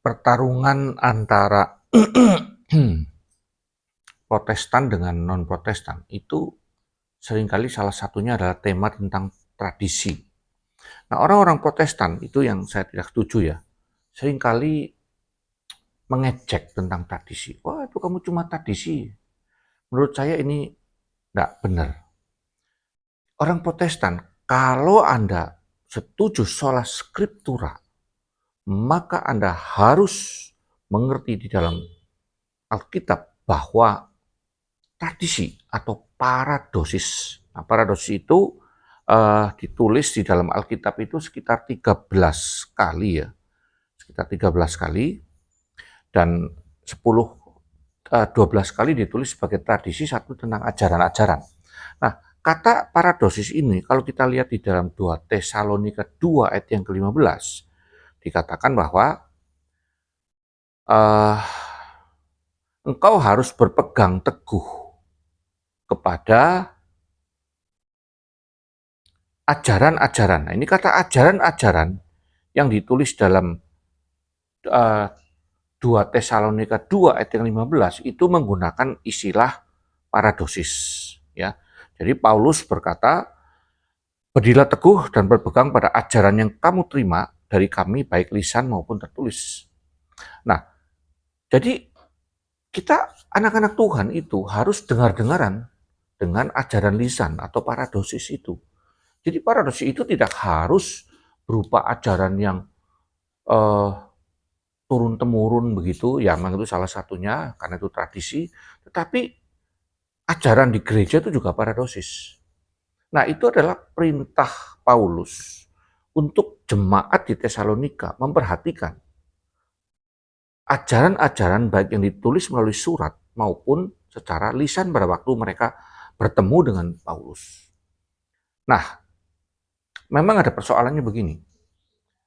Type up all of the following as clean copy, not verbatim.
pertarungan antara Protestan dengan non-Protestan itu seringkali salah satunya adalah tema tentang tradisi. Nah, orang-orang Protestan itu yang saya tidak setuju ya, seringkali mengejek tentang tradisi. Wah, itu kamu cuma tradisi. Menurut saya ini tidak benar. Orang Protestan, kalau Anda setuju sola scriptura, maka Anda harus mengerti di dalam Alkitab bahwa tradisi atau paradosis. Nah, paradosis itu ditulis di dalam Alkitab itu sekitar 13 kali ya. Sekitar 13 kali dan 12 kali ditulis sebagai tradisi, satu tentang ajaran-ajaran. Nah, kata paradosis ini kalau kita lihat di dalam 2 Tesalonika 2 ayat yang ke-15 dikatakan bahwa uh, engkau harus berpegang teguh kepada ajaran-ajaran. Nah, ini kata ajaran-ajaran yang ditulis dalam 2 Tesalonika 2 ayat yang 15 itu menggunakan istilah paradosis. Ya. Jadi Paulus berkata, berdirilah teguh dan berpegang pada ajaran yang kamu terima dari kami baik lisan maupun tertulis. Nah, jadi kita anak-anak Tuhan itu harus dengar-dengaran dengan ajaran lisan atau paradosis itu. Jadi paradosis itu tidak harus berupa ajaran yang uh, turun-temurun begitu, ya memang itu salah satunya karena itu tradisi, tetapi ajaran di gereja itu juga paradosis. Nah, itu adalah perintah Paulus untuk jemaat di Tesalonika memperhatikan ajaran-ajaran baik yang ditulis melalui surat maupun secara lisan pada waktu mereka bertemu dengan Paulus. Nah, memang ada persoalannya begini.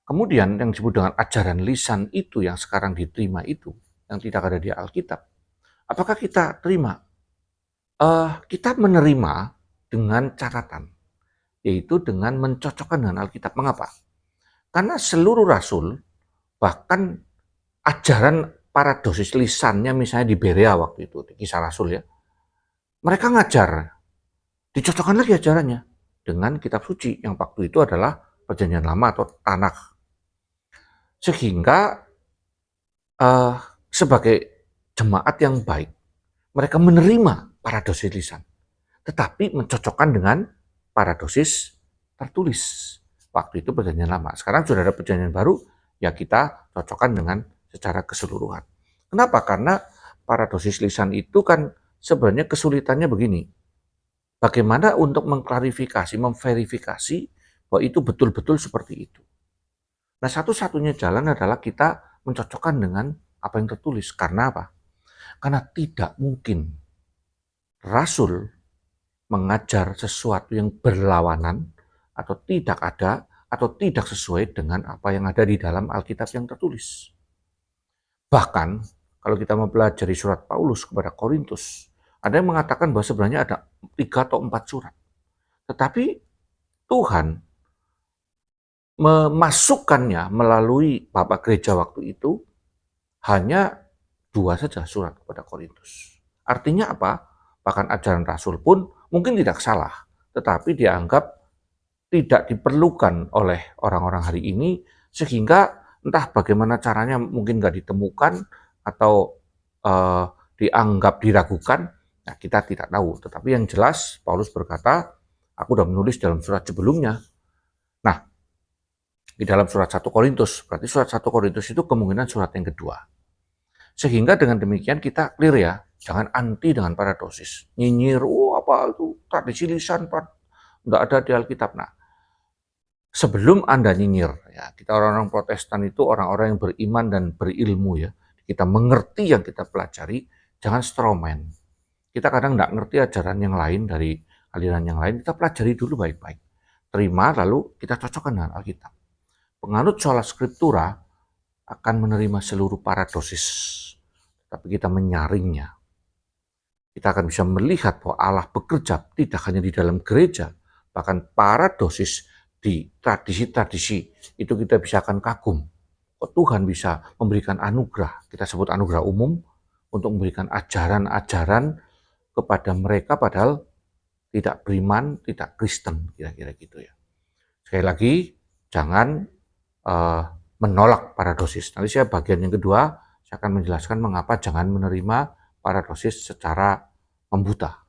Kemudian yang disebut dengan ajaran lisan itu yang sekarang diterima itu, yang tidak ada di Alkitab, apakah kita terima? Kita menerima dengan catatan, yaitu dengan mencocokkan dengan Alkitab. Mengapa? Karena seluruh rasul, bahkan ajaran paradosis lisannya misalnya di Berea waktu itu, di Kisah Rasul ya, mereka ngajar, dicocokkan lagi ajarannya dengan kitab suci yang waktu itu adalah Perjanjian Lama atau Tanakh. Sehingga uh, sebagai jemaat yang baik, mereka menerima paradosis lisan, tetapi mencocokkan dengan paradosis tertulis. Waktu itu Perjanjian Lama. Sekarang sudah ada Perjanjian Baru, ya kita cocokkan dengan secara keseluruhan. Kenapa? Karena paradosis lisan itu kan sebenarnya kesulitannya begini. Bagaimana untuk mengklarifikasi, memverifikasi bahwa itu betul-betul seperti itu. Nah, satu-satunya jalan adalah kita mencocokkan dengan apa yang tertulis. Karena apa? Karena tidak mungkin Rasul mengajar sesuatu yang berlawanan atau tidak ada atau tidak sesuai dengan apa yang ada di dalam Alkitab yang tertulis. Bahkan kalau kita mempelajari surat Paulus kepada Korintus, ada yang mengatakan bahwa sebenarnya ada 3 atau 4 surat. Tetapi Tuhan memasukkannya melalui Bapak Gereja waktu itu hanya 2 saja surat kepada Korintus. Artinya apa? Bahkan ajaran Rasul pun mungkin tidak salah, tetapi dianggap tidak diperlukan oleh orang-orang hari ini, sehingga entah bagaimana caranya mungkin nggak ditemukan atau dianggap diragukan, nah kita tidak tahu. Tetapi yang jelas Paulus berkata, aku sudah menulis dalam surat sebelumnya. Nah, di dalam surat 1 Korintus, berarti surat 1 Korintus itu kemungkinan surat yang kedua. Sehingga dengan demikian kita clear ya, jangan anti dengan paradosis. Nyinyir, oh apa itu tradisi lisan, enggak ada di Alkitab. Nah, sebelum Anda nyinyir, ya kita orang-orang Protestan itu orang-orang yang beriman dan berilmu ya, kita mengerti yang kita pelajari, jangan strawman. Kita kadang enggak ngerti ajaran yang lain dari aliran yang lain, kita pelajari dulu baik-baik. Terima, lalu kita cocokkan dengan Alkitab. Penganut sola scriptura akan menerima seluruh paradosis, tapi kita menyaringnya. Kita akan bisa melihat bahwa Allah bekerja tidak hanya di dalam gereja, bahkan paradosis di tradisi-tradisi itu kita bisa akan kagum. kok Tuhan bisa memberikan anugerah, kita sebut anugerah umum, untuk memberikan ajaran-ajaran kepada mereka padahal tidak beriman, tidak Kristen, kira-kira gitu ya. Sekali lagi, jangan menolak paradosis. Nanti saya bagian yang kedua, saya akan menjelaskan mengapa jangan menerima paradosis secara membuta.